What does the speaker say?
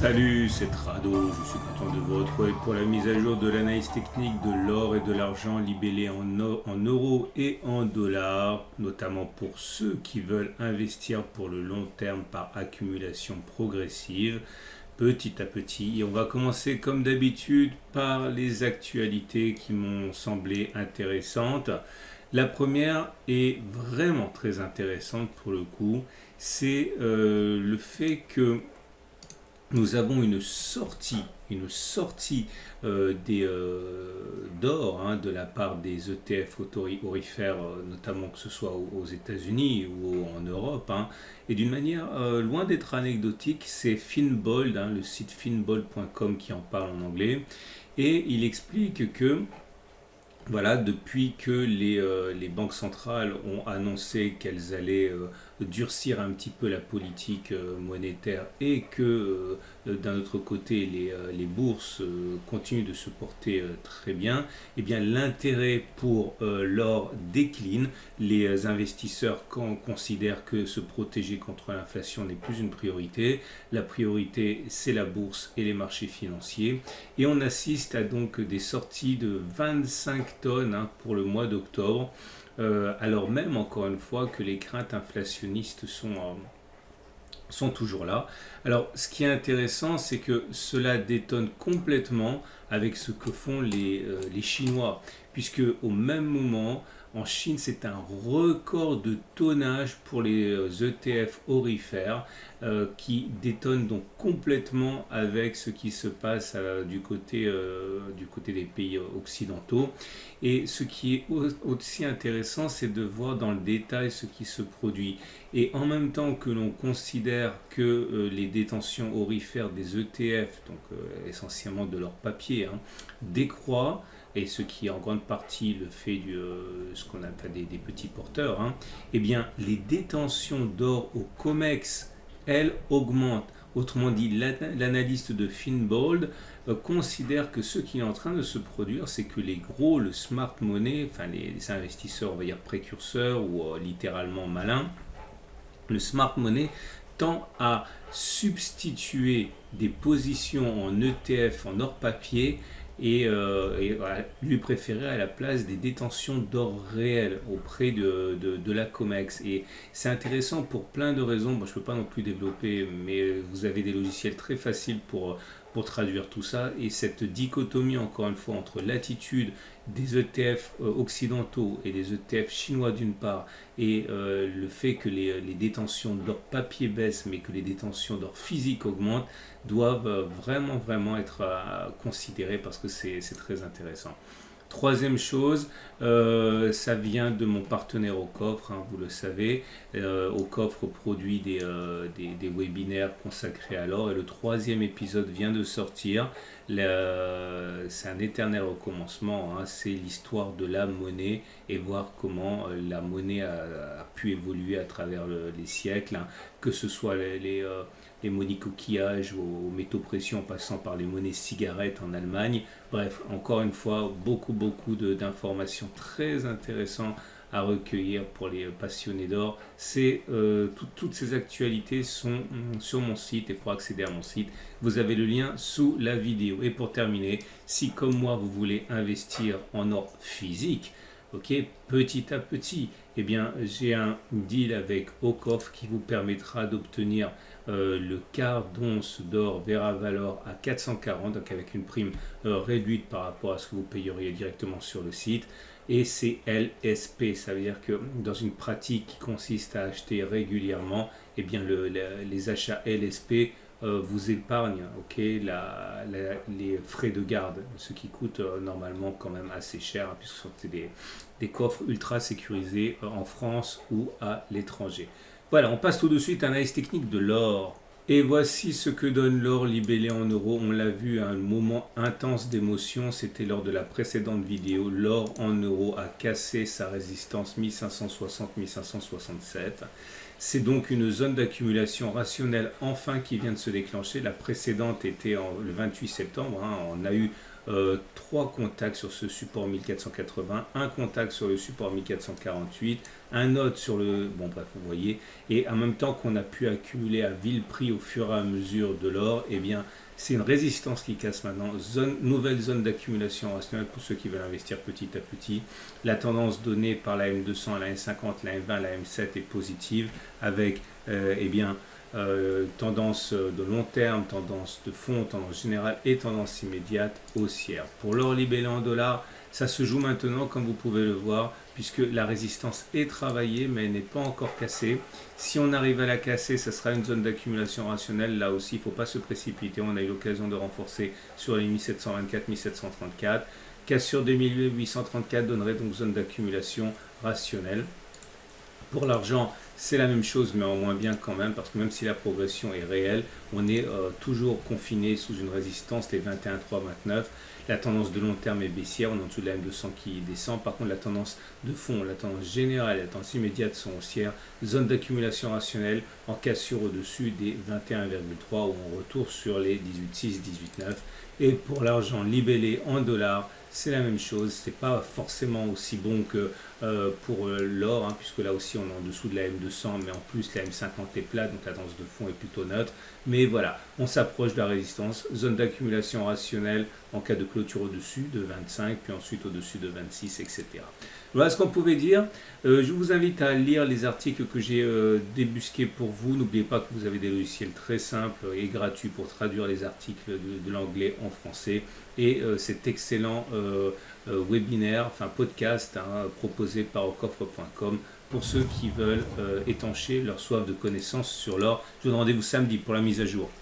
Salut, c'est Trado, je suis content de vous retrouver pour la mise à jour de l'analyse technique de l'or et de l'argent libellés en euros et en dollars, notamment pour ceux qui veulent investir pour le long terme par accumulation progressive, petit à petit. Et on va commencer comme d'habitude par les actualités qui m'ont semblé intéressantes. La première est vraiment très intéressante pour le coup, c'est le fait que nous avons d'or de la part des ETF aurifères, notamment que ce soit aux États-Unis ou en Europe. Et d'une manière loin d'être anecdotique, c'est Finbold, le site finbold.com qui en parle en anglais. Et il explique que voilà, depuis que les banques centrales ont annoncé qu'elles allaient durcir un petit peu la politique monétaire et que d'un autre côté les bourses continuent de se porter très bien, eh bien l'intérêt pour l'or décline. Les investisseurs considèrent que se protéger contre l'inflation n'est plus une priorité. La priorité, c'est la bourse et les marchés financiers. Et on assiste à donc des sorties de 25 tonnes pour le mois d'octobre, alors même, encore une fois, que les craintes inflationnistes sont toujours là. Alors, ce qui est intéressant, c'est que cela détonne complètement avec ce que font les Chinois, puisque au même moment, en Chine, c'est un record de tonnage pour les ETF aurifères qui détonnent donc complètement avec ce qui se passe du côté des pays occidentaux. Et ce qui est aussi intéressant, c'est de voir dans le détail ce qui se produit. Et en même temps que l'on considère que les détentions aurifères des ETF, donc essentiellement de leur papier, décroît, et ce qui est en grande partie le fait ce qu'on appelle des petits porteurs, eh bien les détentions d'or au COMEX, elles, augmentent. Autrement dit, l'analyste de Finbold considère que ce qui est en train de se produire, c'est que les gros, le smart money, enfin les investisseurs, on va dire précurseurs ou littéralement malins, le smart money tend à substituer des positions en ETF, en or papier, et lui préférer à la place des détentions d'or réel auprès de la COMEX. Et c'est intéressant pour plein de raisons. Moi, je ne peux pas non plus développer, mais vous avez des logiciels très faciles pour traduire tout ça. Et cette dichotomie, encore une fois, entre l'attitude des ETF occidentaux et des ETF chinois d'une part, et le fait que les détentions d'or papier baissent, mais que les détentions d'or physique augmentent, doivent vraiment être considérées parce que c'est très intéressant. Troisième chose, ça vient de mon partenaire au coffre, vous le savez. Au coffre produit des webinaires consacrés à l'or et le troisième épisode vient de sortir. C'est un éternel recommencement, c'est l'histoire de la monnaie et voir comment la monnaie a pu évoluer à travers les siècles, que ce soit les monnaies coquillages aux métaux précieux en passant par les monnaies cigarettes en Allemagne. Bref, encore une fois, beaucoup d'informations très intéressantes à recueillir pour les passionnés d'or. Toutes ces actualités sont sur mon site et pour accéder à mon site, vous avez le lien sous la vidéo. Et pour terminer, si comme moi vous voulez investir en or physique, petit à petit, eh bien, j'ai un deal avec Ocoff qui vous permettra d'obtenir le quart d'once d'or Vera Valor à 440, donc avec une prime réduite par rapport à ce que vous payeriez directement sur le site. Et c'est LSP, ça veut dire que dans une pratique qui consiste à acheter régulièrement, eh bien les achats LSP vous épargnent les frais de garde, ce qui coûte normalement quand même assez cher, puisque ce sont des coffres ultra sécurisés en France ou à l'étranger. Voilà, on passe tout de suite à l'analyse technique de l'or. Et voici ce que donne l'or libellé en euros. On l'a vu à un moment intense d'émotion, c'était lors de la précédente vidéo. L'or en euros a cassé sa résistance 1560-1567. C'est donc une zone d'accumulation rationnelle enfin qui vient de se déclencher. La précédente était le 28 septembre. On a eu 3 contacts sur ce support 1480, un contact sur le support 1448, un autre sur le... Bon bref, vous voyez. Et en même temps qu'on a pu accumuler à vil prix au fur et à mesure de l'or, eh bien c'est une résistance qui casse maintenant. Nouvelle zone d'accumulation rationnelle pour ceux qui veulent investir petit à petit. La tendance donnée par la M200, la M50, la M20, la M7 est positive avec tendance de long terme, tendance de fond, tendance générale et tendance immédiate haussière. Pour l'or libellé en dollars, ça se joue maintenant comme vous pouvez le voir puisque la résistance est travaillée mais elle n'est pas encore cassée. Si on arrive à la casser, ça sera une zone d'accumulation rationnelle. Là aussi, il ne faut pas se précipiter. On a eu l'occasion de renforcer sur les 1724, 1734. Cassure 2834 donnerait donc zone d'accumulation rationnelle. Pour l'argent, c'est la même chose, mais en moins bien quand même, parce que même si la progression est réelle, on est toujours confiné sous une résistance, les 21, 3, 29. La tendance de long terme est baissière, on est en dessous de la M200 qui descend. Par contre, la tendance de fond, la tendance générale et la tendance immédiate sont haussières. Zone d'accumulation rationnelle en cassure au-dessus des 21,3 où on retourne sur les 18,6, 18,9. Et pour l'argent libellé en dollars, c'est la même chose, c'est pas forcément aussi bon que pour l'or, hein, puisque là aussi on est en dessous de la M200, mais en plus la M50 est plate, donc la tendance de fond est plutôt neutre. Mais voilà, on s'approche de la résistance, zone d'accumulation rationnelle en cas de clôture au-dessus de 25, puis ensuite au-dessus de 26, etc. Voilà ce qu'on pouvait dire. Je vous invite à lire les articles que j'ai débusqués pour vous. N'oubliez pas que vous avez des logiciels très simples et gratuits pour traduire les articles de l'anglais en français. Et cet excellent webinaire, enfin podcast, hein, proposé par aucoffre.com pour ceux qui veulent étancher leur soif de connaissances sur l'or. Je vous donne rendez-vous samedi pour la mise à jour.